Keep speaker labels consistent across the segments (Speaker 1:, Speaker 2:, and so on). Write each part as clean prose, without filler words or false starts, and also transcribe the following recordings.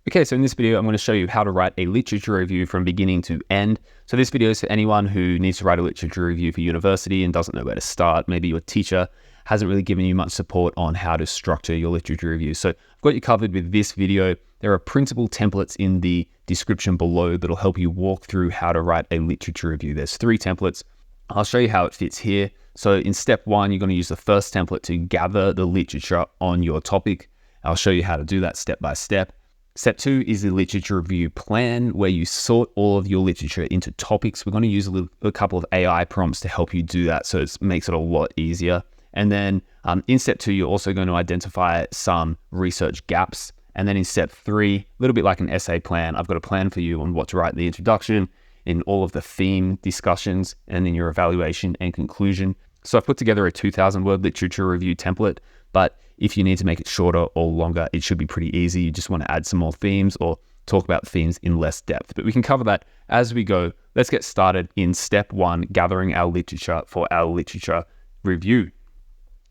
Speaker 1: Okay, so in this video, I'm going to show you how to write a literature review from beginning to end. So this video is for anyone who needs to write a literature review for university and doesn't know where to start. Maybe your teacher hasn't really given you much support on how to structure your literature review. So I've got you covered with this video. There are printable templates in the description below that'll help you walk through how to write a literature review. There's 3 templates. I'll show you how it fits here. So in step 1, you're going to use the first template to gather the literature on your topic. I'll show you how to do that step by step. Step 2 is the literature review plan, where you sort all of your literature into topics. We're going to use a couple of AI prompts to help you do that, so it makes it a lot easier. And then in step 2, you're also going to identify some research gaps. And then in step 3, a little bit like an essay plan, I've got a plan for you on what to write in the introduction, in all of the theme discussions, and in your evaluation and conclusion. So I've put together a 2,000-word literature review template, but if you need to make it shorter or longer, it should be pretty easy. You just want to add some more themes or talk about themes in less depth. But we can cover that as we go. Let's get started in step 1, gathering our literature for our literature review.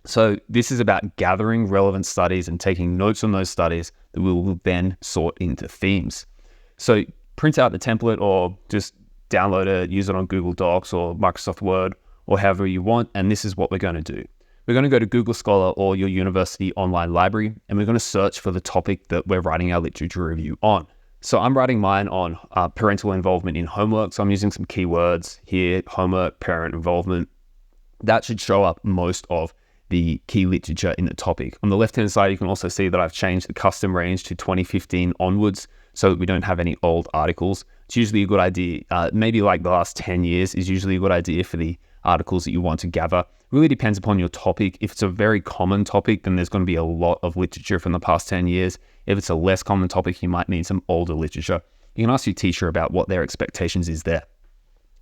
Speaker 1: So this is about gathering relevant studies and taking notes on those studies that we will then sort into themes. So print out the template or just download it, use it on Google Docs or Microsoft Word or however you want. And this is what we're going to do. We're going to go to Google Scholar or your university online library, and we're going to search for the topic that we're writing our literature review on. So I'm writing mine on parental involvement in homework. So I'm using some keywords here: homework, parent involvement. That should show up most of the key literature in the topic. On the left-hand side, you can also see that I've changed the custom range to 2015 onwards so that we don't have any old articles. It's usually a good idea, maybe like the last 10 years is usually a good idea for the articles that you want to gather. Really depends upon your topic. If it's a very common topic, then there's going to be a lot of literature from the past 10 years. If it's a less common topic, you might need some older literature. You can ask your teacher about what their expectations is there.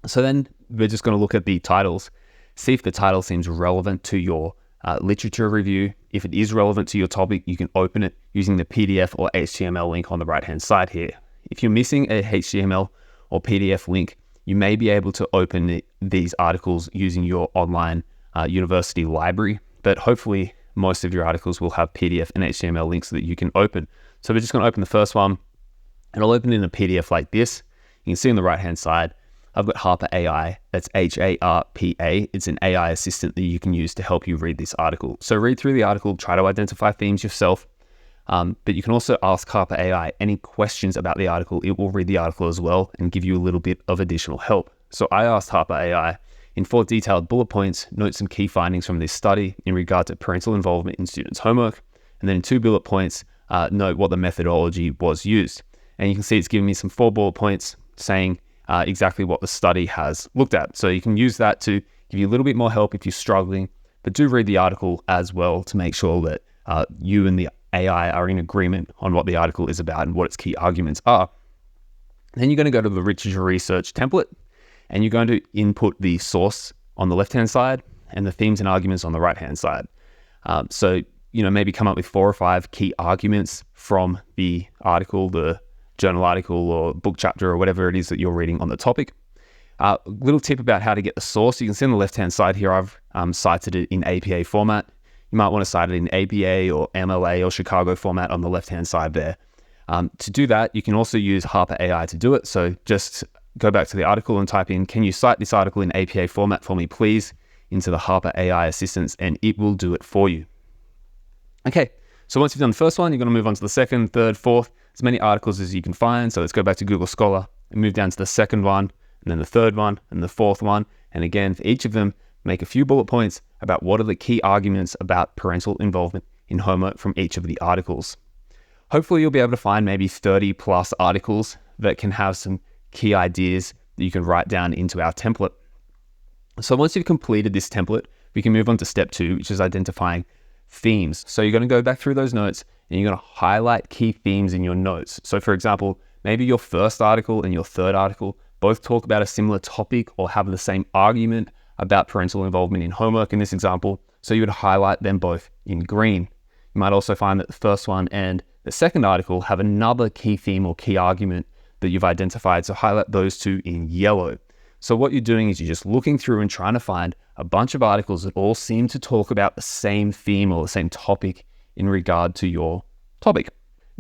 Speaker 1: So then we're just going to look at the titles, see if the title seems relevant to your literature review. If it is relevant to your topic, you can open it using the PDF or HTML link on the right-hand side here. If you're missing a HTML or PDF link, you may be able to open these articles using your online university library, but hopefully most of your articles will have PDF and HTML links that you can open. So we're just going to open the first one, and I'll open it in a PDF like this. You can see on the right-hand side, I've got Harper AI. That's HARPA. It's an AI assistant that you can use to help you read this article. So read through the article, try to identify themes yourself, but you can also ask Harper AI any questions about the article. It will read the article as well and give you a little bit of additional help. So I asked Harper AI, in 4 detailed bullet points, note some key findings from this study in regard to parental involvement in students' homework. And then in 2 bullet points, note what the methodology was used. And you can see it's giving me some 4 bullet points saying exactly what the study has looked at. So you can use that to give you a little bit more help if you're struggling, but do read the article as well to make sure that you and the AI are in agreement on what the article is about and what its key arguments are. Then you're going to go to the literature research template, and you're going to input the source on the left-hand side and the themes and arguments on the right-hand side. So, maybe come up with 4 or 5 key arguments from the article, the journal article or book chapter or whatever it is that you're reading on the topic. Little tip about how to get the source. You can see on the left-hand side here, I've cited it in APA format. You might want to cite it in APA or MLA or Chicago format on the left-hand side there. To do that, you can also use Harper AI to do it. So just go back to the article and type in, can you cite this article in APA format for me, please, into the Harper AI assistance, and it will do it for you. Okay, so once you've done the first one, you're going to move on to the second, third, fourth, as many articles as you can find. So let's go back to Google Scholar and move down to the second one, and then the third one, and the fourth one. And again, for each of them, make a few bullet points about what are the key arguments about parental involvement in homework from each of the articles. Hopefully you'll be able to find maybe 30 plus articles that can have some key ideas that you can write down into our template. So once you've completed this template, we can move on to step 2, which is identifying themes. So you're going to go back through those notes and you're going to highlight key themes in your notes. So for example, maybe your first article and your third article both talk about a similar topic or have the same argument about parental involvement in homework in this example. So you would highlight them both in green. You might also find that the first one and the second article have another key theme or key argument that you've identified. So highlight those 2 in yellow. So what you're doing is you're just looking through and trying to find a bunch of articles that all seem to talk about the same theme or the same topic in regard to your topic.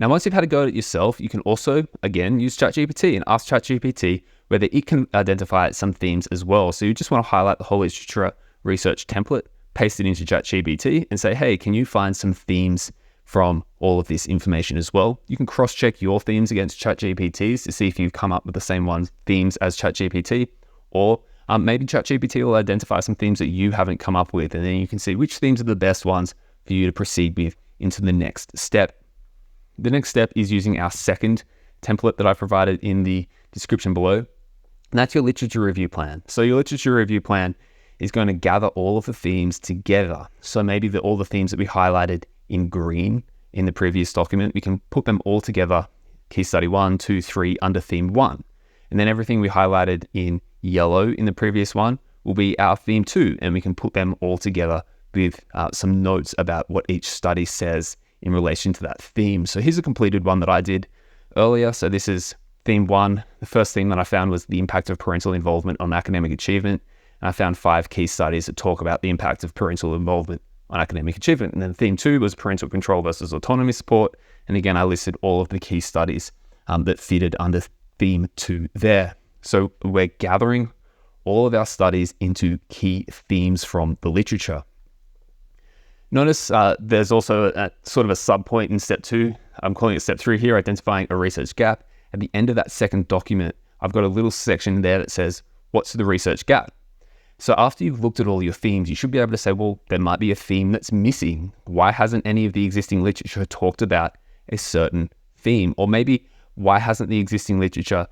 Speaker 1: Now, once you've had a go at it yourself, you can also, again, use ChatGPT and ask ChatGPT whether it can identify some themes as well. So you just want to highlight the whole literature research template, paste it into ChatGPT and say, hey, can you find some themes from all of this information as well? You can cross-check your themes against ChatGPT's to see if you've come up with the same themes as ChatGPT, or maybe ChatGPT will identify some themes that you haven't come up with, and then you can see which themes are the best ones for you to proceed with into the next step. The next step is using our second template that I provided in the description below, and that's your literature review plan. So your literature review plan is going to gather all of the themes together. So maybe all the themes that we highlighted in green in the previous document, we can put them all together, key study 1, 2, 3, under theme 1. And then everything we highlighted in yellow in the previous one will be our theme 2, and we can put them all together with some notes about what each study says in relation to that theme. So here's a completed one that I did earlier. So this is theme 1. The first theme that I found was the impact of parental involvement on academic achievement. And I found 5 key studies that talk about the impact of parental involvement on academic achievement. And then theme 2 was parental control versus autonomy support. And again, I listed all of the key studies that fitted under theme 2 there. So we're gathering all of our studies into key themes from the literature. Notice there's also a sort of a sub-point in step 2. I'm calling it step 3 here, identifying a research gap. At the end of that second document, I've got a little section there that says, what's the research gap? So after you've looked at all your themes, you should be able to say, well, there might be a theme that's missing. Why hasn't any of the existing literature talked about a certain theme? Or maybe why hasn't the existing literature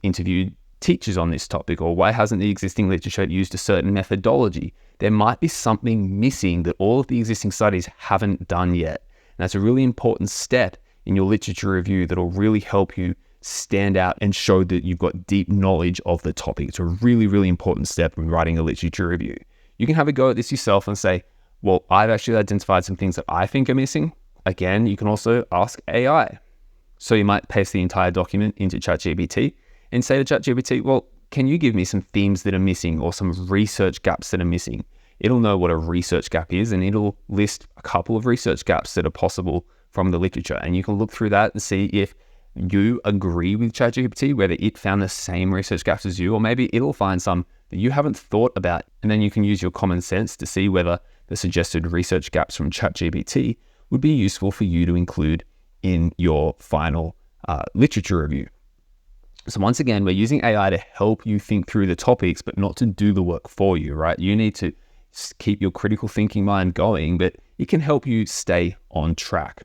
Speaker 1: interviewed teachers on this topic? Or why hasn't the existing literature used a certain methodology? There might be something missing that all of the existing studies haven't done yet. And that's a really important step in your literature review that'll really help you stand out and show that you've got deep knowledge of the topic. It's a really, really important step when writing a literature review. You can have a go at this yourself and say, well, I've actually identified some things that I think are missing. Again, you can also ask AI. So you might paste the entire document into ChatGPT and say to ChatGPT, well, can you give me some themes that are missing or some research gaps that are missing? It'll know what a research gap is, and it'll list a couple of research gaps that are possible from the literature. And you can look through that and see if you agree with ChatGPT, whether it found the same research gaps as you, or maybe it'll find some that you haven't thought about. And then you can use your common sense to see whether the suggested research gaps from ChatGPT would be useful for you to include in your final literature review. So once again, we're using AI to help you think through the topics, but not to do the work for you, right? You need to keep your critical thinking mind going, but it can help you stay on track.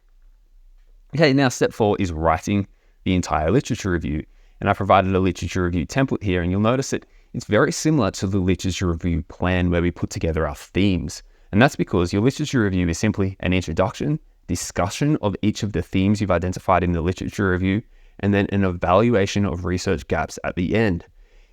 Speaker 1: Okay, now step 4 is writing the entire literature review. And I provided a literature review template here, and you'll notice that it's very similar to the literature review plan where we put together our themes. And that's because your literature review is simply an introduction, discussion of each of the themes you've identified in the literature review, and then an evaluation of research gaps at the end.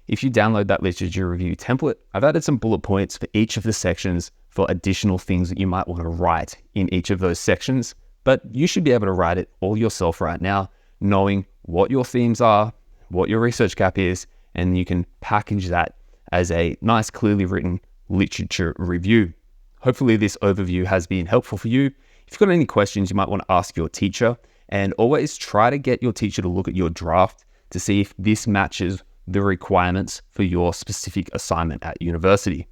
Speaker 1: If you download that literature review template, I've added some bullet points for each of the sections for additional things that you might want to write in each of those sections. But you should be able to write it all yourself right now, knowing what your themes are, what your research gap is, and you can package that as a nice, clearly written literature review. Hopefully this overview has been helpful for you. If you've got any questions, you might want to ask your teacher, and always try to get your teacher to look at your draft to see if this matches the requirements for your specific assignment at university.